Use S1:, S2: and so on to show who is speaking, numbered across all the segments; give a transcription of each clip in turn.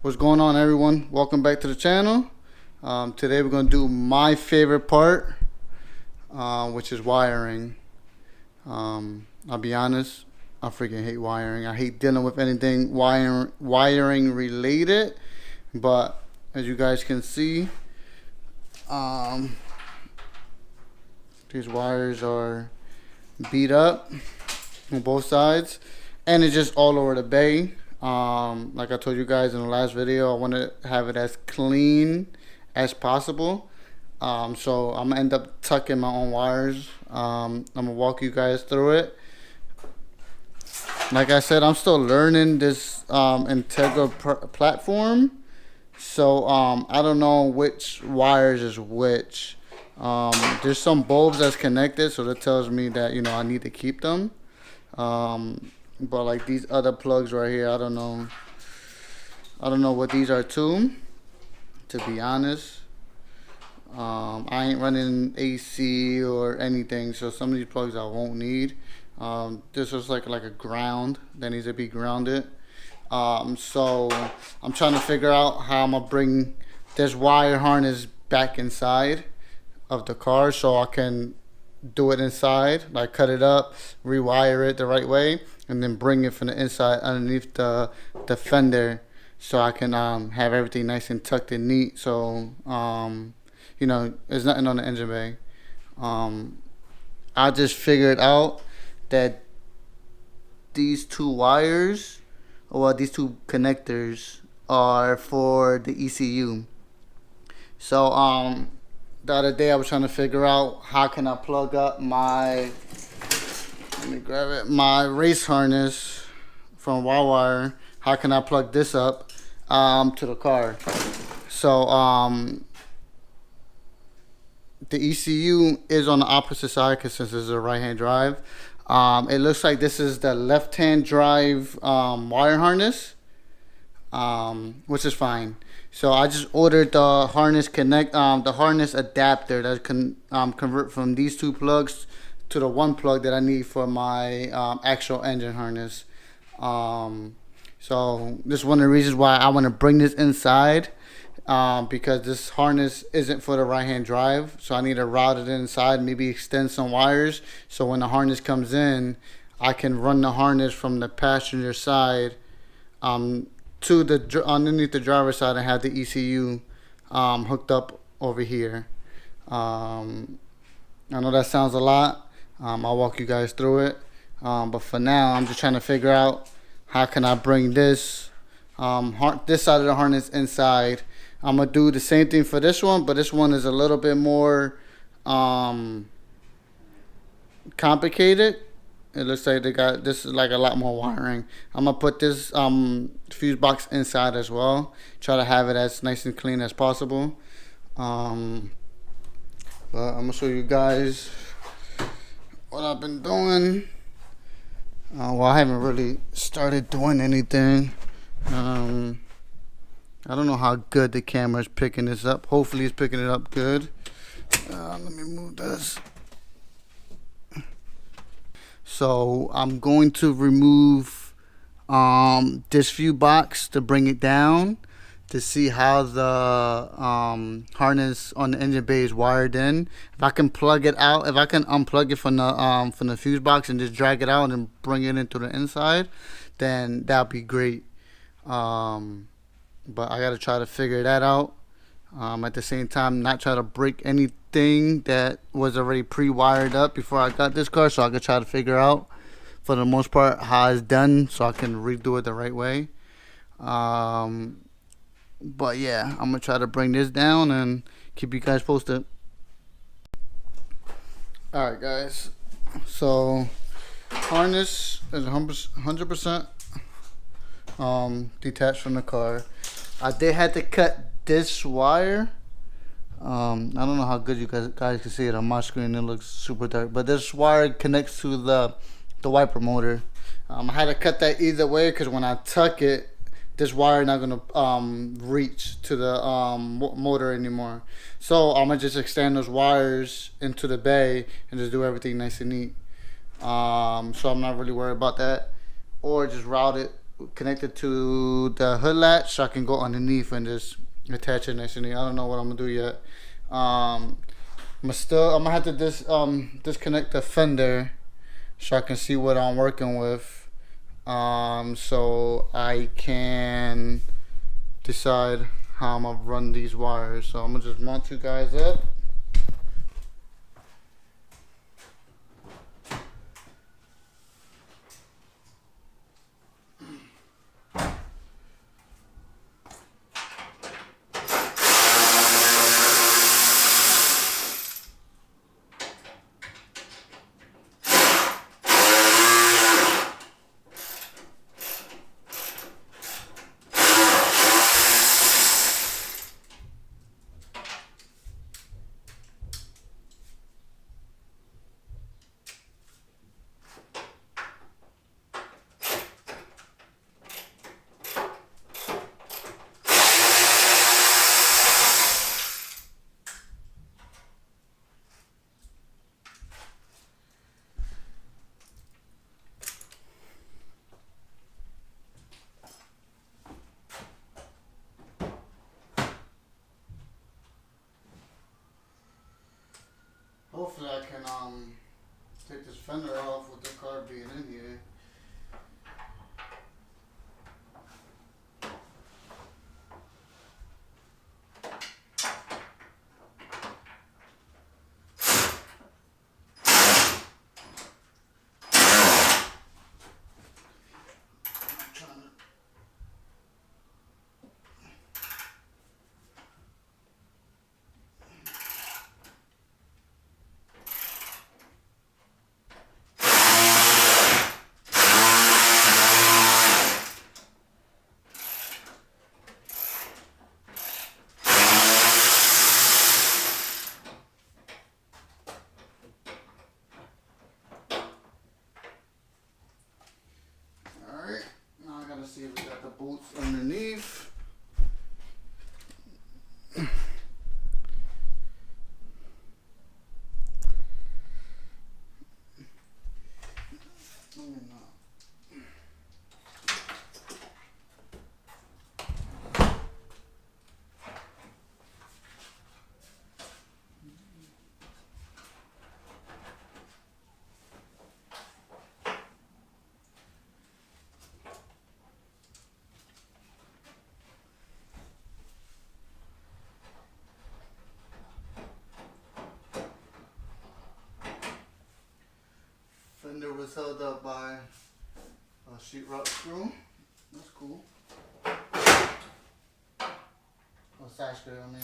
S1: What's going on, everyone? Welcome back to the channel. Today we're going to do my favorite part, which is wiring. I'll be honest, I freaking hate wiring. I hate dealing with anything wiring related, but as you guys can see, these wires are beat up on both sides, and it's just all over the bay. Like I told you guys in the last video, I want to have it as clean as possible. So I'm gonna end up tucking my own wires. I'm gonna walk you guys through it. Like I said, I'm still learning this integral platform, so I don't know which wires is which. There's some bulbs that's connected, so that tells me that, you know, I need to keep them. But like these other plugs right here, I don't know what these are to be honest. I ain't running AC or anything, so some of these plugs I won't need. This was like a ground that needs to be grounded. So I'm trying to figure out how I'm gonna bring this wire harness back inside of the car so I can do it inside, like cut it up, rewire it the right way, and then bring it from the inside underneath the fender so I can have everything nice and tucked and neat. So you know, there's nothing on the engine bay. I just figured out that these two wires, or these two connectors, are for the ECU. So the other day I was trying to figure out how can I plug up my, let me grab it, my race harness from Wire. How can I plug this up to the car? So the ECU is on the opposite side, because since this is a right-hand drive, it looks like this is the left-hand drive wire harness, which is fine. So I just ordered the harness the harness adapter that can convert from these two plugs to the one plug that I need for my actual engine harness. So this is one of the reasons why I want to bring this inside, because this harness isn't for the right-hand drive. So I need to route it inside, maybe extend some wires, so when the harness comes in, I can run the harness from the passenger side to the underneath the driver's side and have the ECU hooked up over here. I know that sounds a lot. I'll walk you guys through it, but for now I'm just trying to figure out how can I bring this this side of the harness inside. I'm gonna do the same thing for this one, but this one is a little bit more complicated. It looks like this is like a lot more wiring. I'm gonna put this fuse box inside as well. Try to have it as nice and clean as possible. But I'm gonna show you guys what I've been doing. Well, I haven't really started doing anything. I don't know how good the camera is picking this up. Hopefully it's picking it up good. Let me move this. So I'm going to remove this fuse box to bring it down to see how the harness on the engine bay is wired in. If I can plug it out, if I can unplug it from the fuse box and just drag it out and bring it into the inside, then that'll be great. But I gotta try to figure that out. At the same time, not try to break anything that was already pre-wired up before I got this car, so I could try to figure out, for the most part, how it's done so I can redo it the right way. But yeah, I'm gonna try to bring this down and keep you guys posted. Alright guys, so harness is 100% detached from the car. I did have to cut this wire. I don't know how good you guys can see it on my screen. It looks super dark, but this wire connects to the wiper motor. I had to cut that either way, because when I tuck it, this wire not gonna reach to the motor anymore. So I'm gonna just extend those wires into the bay and just do everything nice and neat. So I'm not really worried about that, or just route it connect it to the hood latch so I can go underneath and just attach it next to me. I don't know what I'm gonna do yet. I'm gonna have to disconnect the fender so I can see what I'm working with. So I can decide how I'm gonna run these wires. So I'm gonna just mount you guys up. Hopefully I can take this fender off with the car being in here. See if we got the bolts underneath. Fender was held up by a sheetrock screw. That's cool. A side screw, I mean.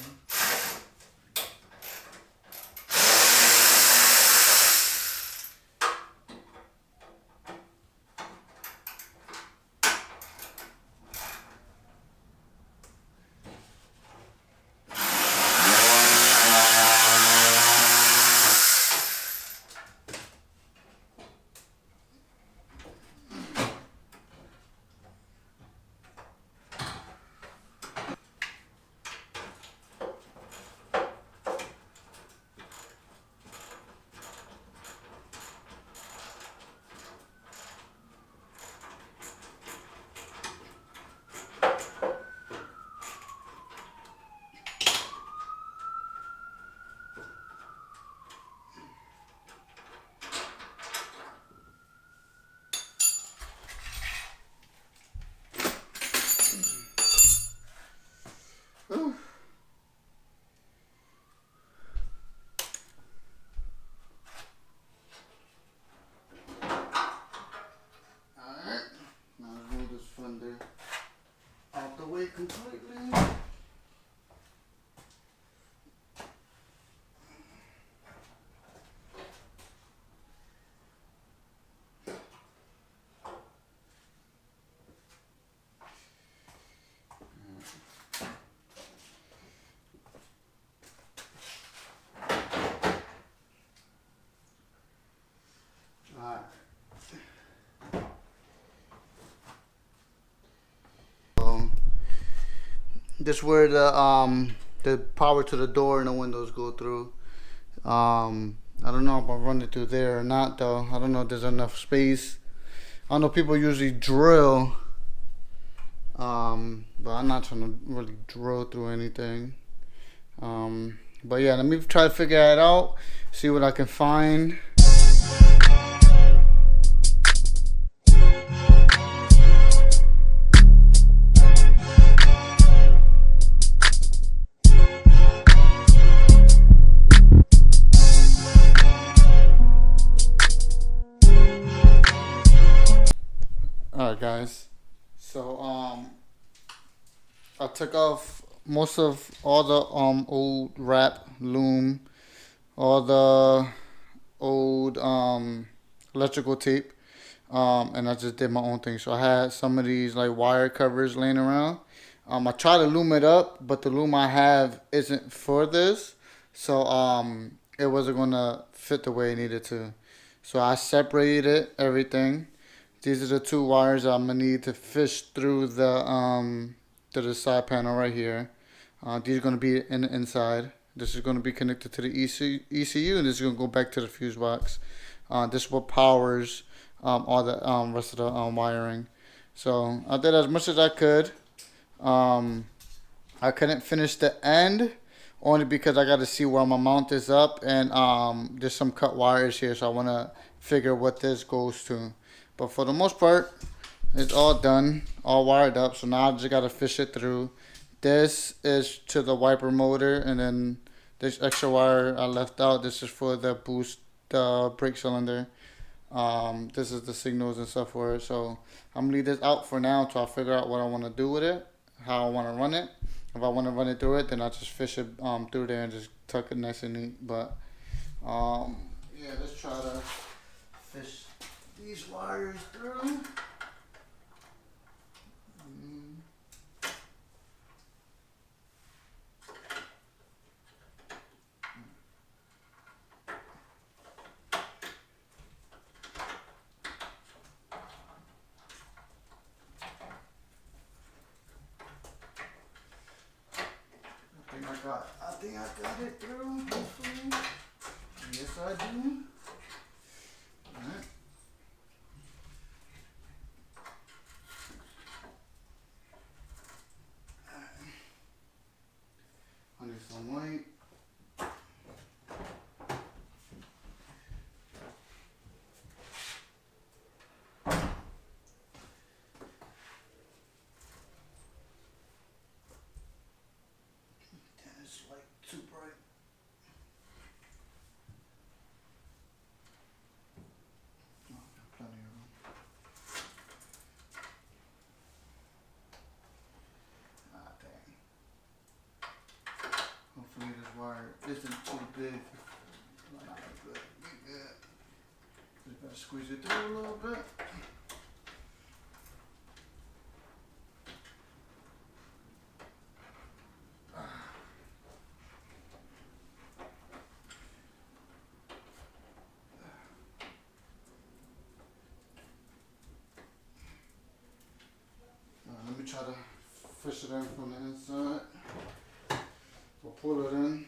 S1: Completely. This is where the power to the door and the windows go through. I don't know if I'll run it through there or not though. I don't know if there's enough space. I know people usually drill But I'm not trying to really drill through anything. But yeah, let me try to figure it out, see what I can find. Alright guys, so I took off most of all the old wrap loom, all the old electrical tape, and I just did my own thing. So I had some of these like wire covers laying around. I tried to loom it up, but the loom I have isn't for this, so it wasn't gonna fit the way it needed to. So I separated everything. These are the two wires I'm gonna need to fish through the to the side panel right here. These are gonna be in the inside. This is gonna be connected to the ECU, and this is gonna go back to the fuse box. This is what powers all the rest of the wiring. So I did as much as I could. I couldn't finish the end only because I got to see where my mount is up, and there's some cut wires here, so I want to figure what this goes to. But for the most part, it's all done, all wired up. So now I just got to fish it through. This is to the wiper motor, and then this extra wire I left out. This is for the boost brake cylinder. This is the signals and stuff for it. So I'm gonna leave this out for now until I figure out what I want to do with it, how I want to run it. If I want to run it through it, then I'll just fish it through there and just tuck it nice and neat. But yeah, let's try to fish these wires through. I think I got it through, hopefully. Yes, I do. Alright. I need some weight. It's like too bright. Oh, got plenty of room. Ah, dang. Hopefully this wire isn't too big. Not good. Be good. Just gotta squeeze it through a little bit. Let me try to fish it in from the inside. We'll pull it in.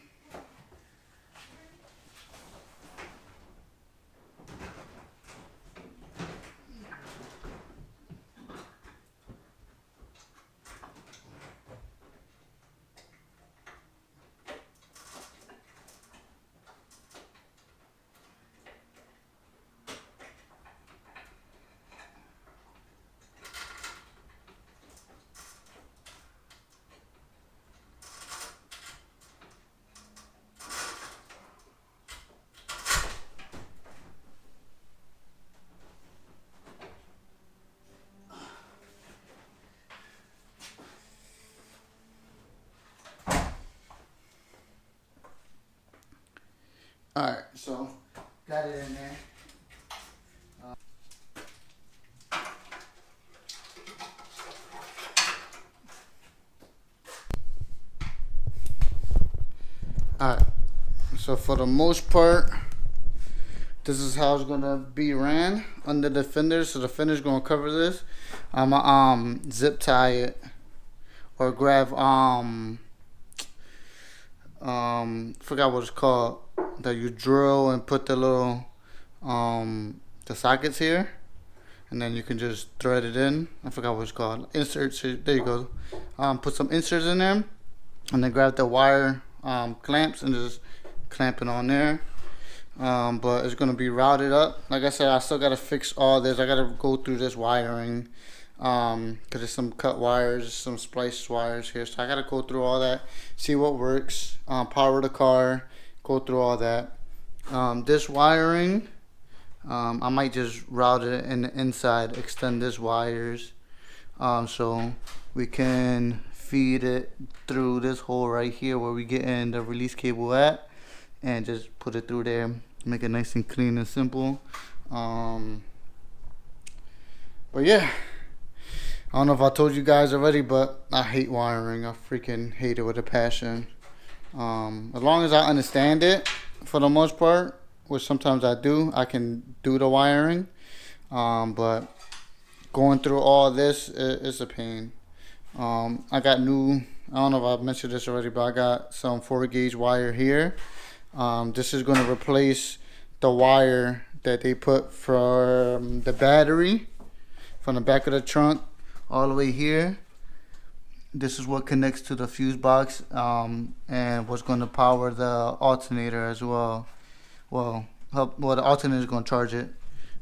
S1: Alright, so got it in there. Alright, so for the most part, this is how it's gonna be ran under the fender. So the fender's gonna cover this. I'm gonna zip tie it or grab forgot what it's called, that you drill and put the little the sockets here. and then you can just thread it in. I forgot what it's called. Inserts. There you go. Put some inserts in there, and then grab the wire clamps and just clamp it on there. But it's gonna be routed up. Like I said, I still gotta fix all this. I gotta go through this wiring, cause there's some cut wires, some spliced wires here. So I gotta go through all that, see what works, power the car, go through all that. This wiring, I might just route it in the inside, extend this wires, so we can feed it through this hole right here where we get in the release cable at, and just put it through there, make it nice and clean and simple. But yeah, I don't know if I told you guys already, but I hate wiring. I freaking hate it with a passion. As long as I understand it, for the most part, which sometimes I do, I can do the wiring. But going through all this is a pain. I got new, I don't know if I mentioned this already, but I got some 4-gauge wire here. This is going to replace the wire that they put from the battery, from the back of the trunk all the way here. This is what connects to the fuse box, and what's going to power the alternator as well. Well, the alternator is going to charge it,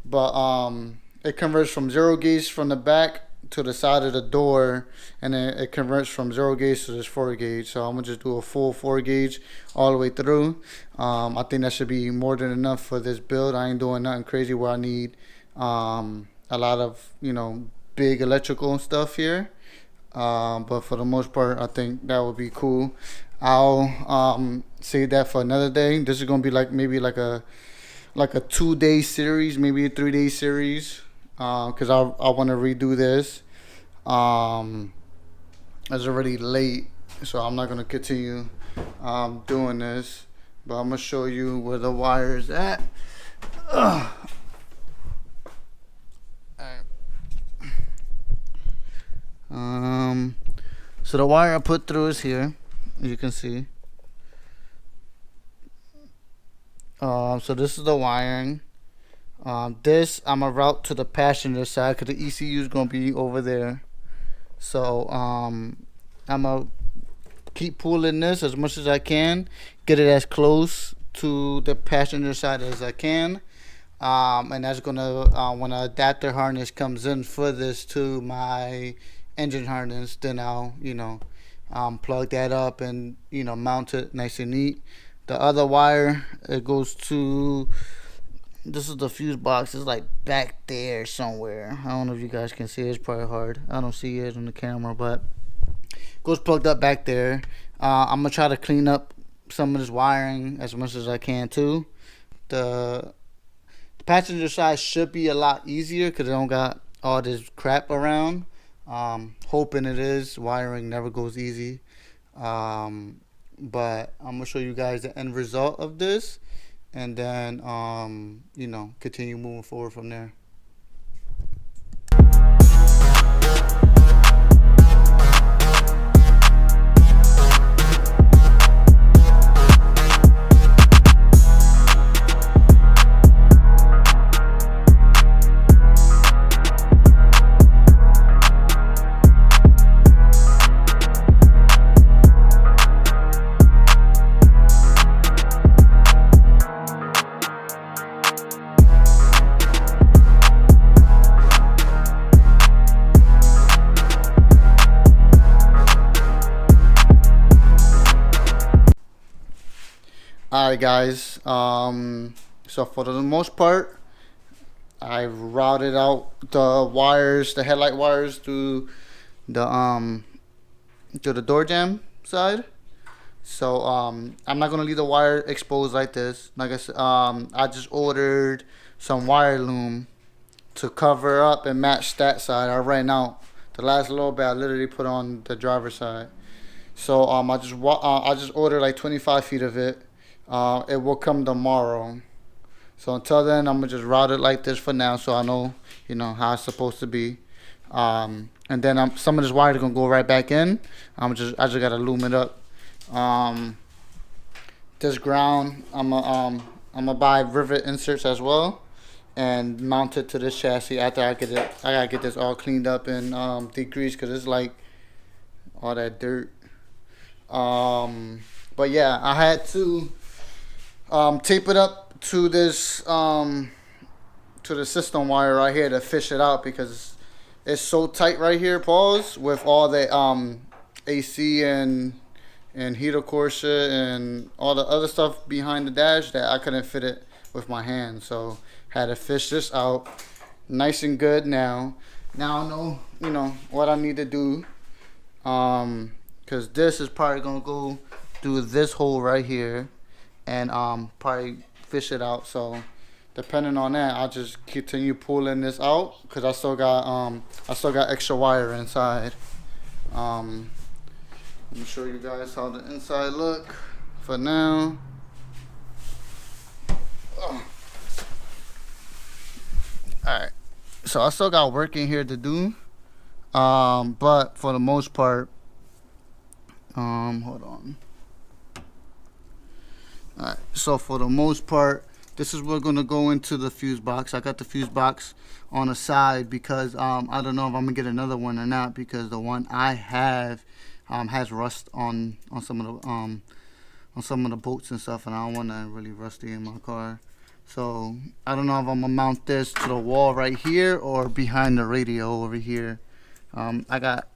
S1: but it converts from 0 gauge from the back to the side of the door, and then it converts from 0 gauge to this 4 gauge. So I'm gonna just do a full 4 gauge all the way through. I think that should be more than enough for this build. I ain't doing nothing crazy where I need a lot of, you know, big electrical stuff here. But for the most part, I think that would be cool. I'll save that for another day. This is gonna be like maybe like a 2-day series, maybe a 3-day series, because I want to redo this. It's already late, so I'm not gonna continue doing this, but I'm gonna show you where the wire is at. So the wire I put through is here, as you can see. So this is the wiring. This I'm gonna route to the passenger side because the ECU is gonna be over there. So I'm gonna keep pulling this as much as I can, get it as close to the passenger side as I can. And that's gonna when the adapter harness comes in for this to my engine harness, then I'll, you know, plug that up and, you know, mount it nice and neat. The other wire, it goes to, this is the fuse box. It's like back there somewhere. I don't know if you guys can see it. It's probably hard. I don't see it on the camera, but it goes plugged up back there. I'm gonna try to clean up some of this wiring as much as I can too. The passenger side should be a lot easier because I don't got all this crap around. Hoping it is. Wiring never goes easy. But I'm gonna show you guys the end result of this, and then you know, continue moving forward from there. Alright guys, so for the most part, I've routed out the wires, the headlight wires to the door jamb side. So I'm not gonna leave the wire exposed like this. Like I said, I just ordered some wire loom to cover up and match that side. I ran out. The last little bit I literally put on the driver's side. So I just ordered like 25 feet of it. It will come tomorrow. So until then, I'm gonna just route it like this for now, so I know, you know, how it's supposed to be. And then some of this wire is gonna go right back in. I just gotta loom it up. This ground, I'm gonna buy rivet inserts as well, and mount it to this chassis. After I get it, I gotta get this all cleaned up and degreased because it's like all that dirt. But yeah, I had to tape it up to this to the system wire right here to fish it out because it's so tight right here, pause, with all the AC and heater core shit and all the other stuff behind the dash that I couldn't fit it with my hand. So had to fish this out nice and good now. Now I know, you know, what I need to do. Cause this is probably gonna go through this hole right here and probably fish it out. So depending on that, I'll just continue pulling this out because I still got extra wire inside. I'm gonna show you guys how the inside look for now. Alright, so I still got work in here to do, but for the most part, hold on. Alright, so for the most part, this is what's gonna go into the fuse box. I got the fuse box on the side because I don't know if I'm gonna get another one or not because the one I have has rust on some of the bolts and stuff, and I don't want to really rusty in my car. So I don't know if I'm gonna mount this to the wall right here or behind the radio over here. I got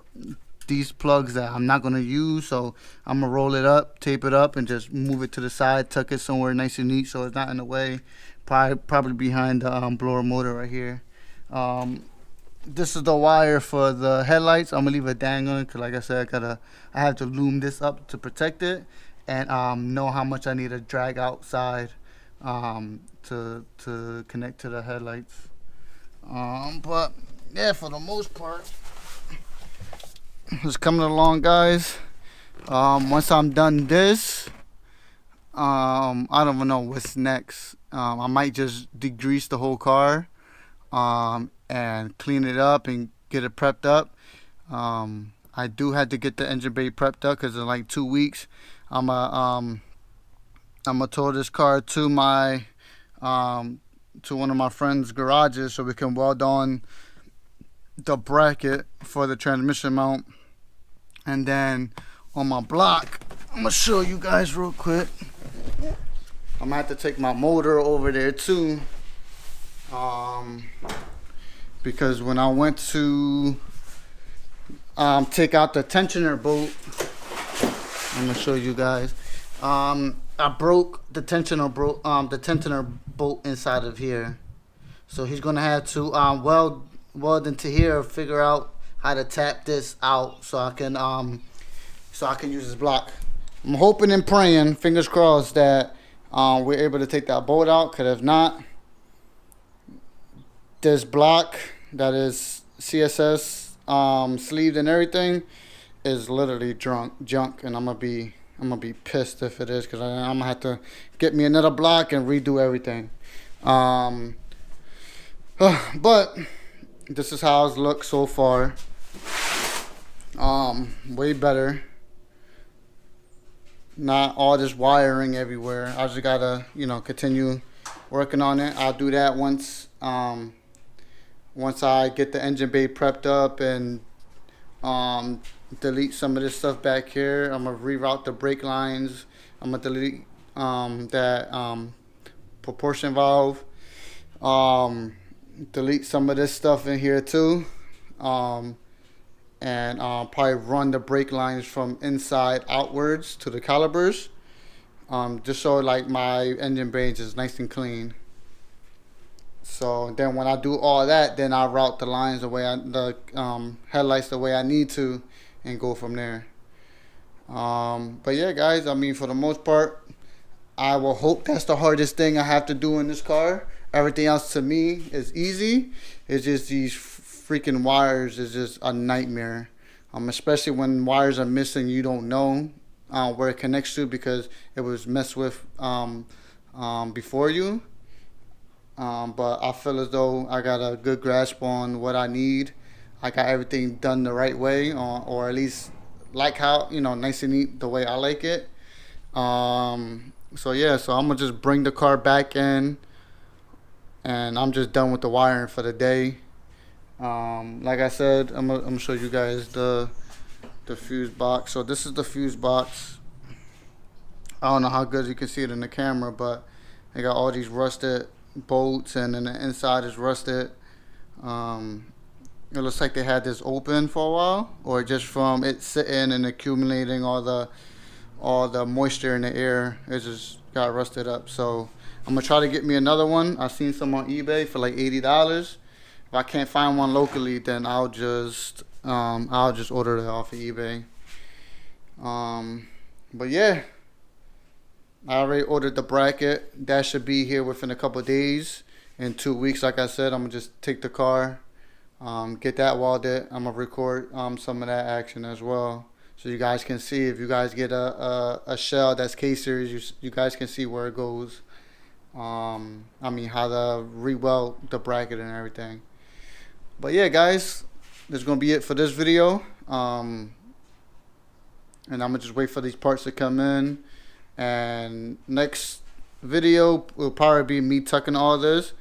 S1: these plugs that I'm not gonna use, so I'm gonna roll it up, tape it up, and just move it to the side, tuck it somewhere nice and neat so it's not in the way. Probably behind the blower motor right here. This is the wire for the headlights. I'm gonna leave it dangling because, like I said, I have to loom this up to protect it and know how much I need to drag outside to connect to the headlights. But yeah, for the most part, it's coming along, guys. Once I'm done this, I don't even know what's next. I might just degrease the whole car and clean it up and get it prepped up. I do have to get the engine bay prepped up because in like 2 weeks I'm gonna tow this car to my to one of my friend's garages so we can weld on the bracket for the transmission mount. And then on my block, I'm gonna show you guys real quick. I'm gonna have to take my motor over there too, because when I went to take out the tensioner bolt, I'm gonna show you guys. I broke the tensioner bolt inside of here, so he's gonna have to weld into here, figure out how to tap this out so I can use this block. I'm hoping and praying, fingers crossed, that we're able to take that bolt out, because if not, this block that is CSS sleeved and everything is literally junk, and I'm gonna be pissed if it is, because I'm gonna have to get me another block and redo everything. But this is how it's looked so far. Way better. Not all this wiring everywhere. I just gotta, continue working on it. I'll do that once I get the engine bay prepped up and delete some of this stuff back here. I'm gonna reroute the brake lines. I'm gonna delete that proportion valve. Delete some of this stuff in here too, and probably run the brake lines from inside outwards to the calipers, just so like my engine bay is nice and clean. So then when I do all that, then I'll route the lines the way the headlights the way I need to, and go from there. But yeah, guys, I mean, for the most part, I will hope that's the hardest thing I have to do in this car. Everything else to me is easy. It's just these freaking wires is just a nightmare. Especially when wires are missing, you don't know where it connects to because it was messed with before you. But I feel as though I got a good grasp on what I need. I got everything done the right way, or at least like how, nice and neat the way I like it. So yeah, so I'm gonna just bring the car back in and I'm just done with the wiring for the day. Like I said, I'm gonna show you guys the fuse box. So this is the fuse box. I don't know how good you can see it in the camera, but they got all these rusted bolts, and then the inside is rusted. It looks like they had this open for a while, or just from it sitting and accumulating all the moisture in the air, it just got rusted up. So I'm gonna try to get me another one. I've seen some on eBay for like $80. If I can't find one locally, then I'll just order it off of eBay. But yeah, I already ordered the bracket. That should be here within a couple of days. In 2 weeks, like I said, I'm gonna just take the car, get that welded. I'm gonna record some of that action as well, so you guys can see. If you guys get a shell that's K-series, you guys can see where it goes. I mean, how to re-weld the bracket and everything. But yeah, guys, that's gonna be it for this video. And I'm gonna just wait for these parts to come in, and next video will probably be me tucking all this.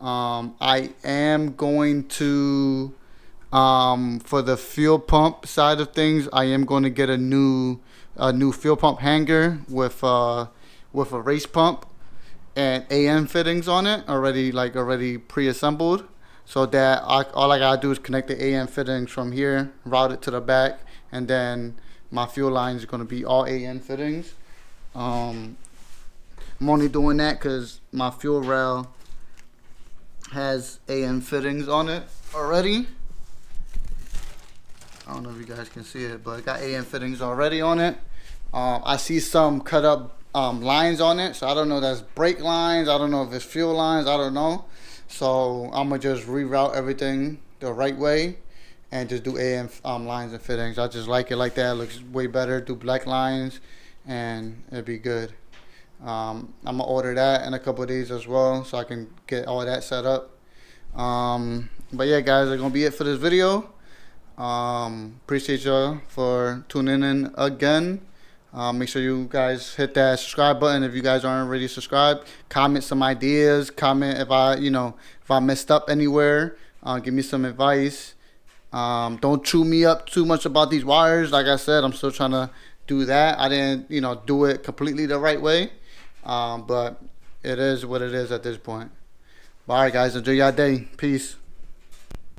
S1: I am going to for the fuel pump side of things, I am going to get a new fuel pump hanger with a race pump and AM fittings on it already pre-assembled, so that all I gotta do is connect the AM fittings from here, route it to the back, and then my fuel line is going to be all AM fittings. I'm only doing that because my fuel rail has AM fittings on it already. I don't know if you guys can see it, but it got AM fittings already on it. I see some cut up lines on it, so I don't know if that's brake lines, I don't know if it's fuel lines, I don't know. So I'm gonna just reroute everything the right way and just do AM lines and fittings. I just like it like that. It looks way better. Do black lines and it'd be good. I'm gonna order that in a couple of days as well, so I can get all that set up. But yeah, guys, that's gonna be it for this video. Appreciate y'all for tuning in again. Make sure you guys hit that subscribe button if you guys aren't already subscribed. Comment some ideas. Comment if I messed up anywhere. Give me some advice. Don't chew me up too much about these wires. Like I said, I'm still trying to do that. I didn't do it completely the right way, but it is what it is at this point. All right, guys, enjoy your day. Peace.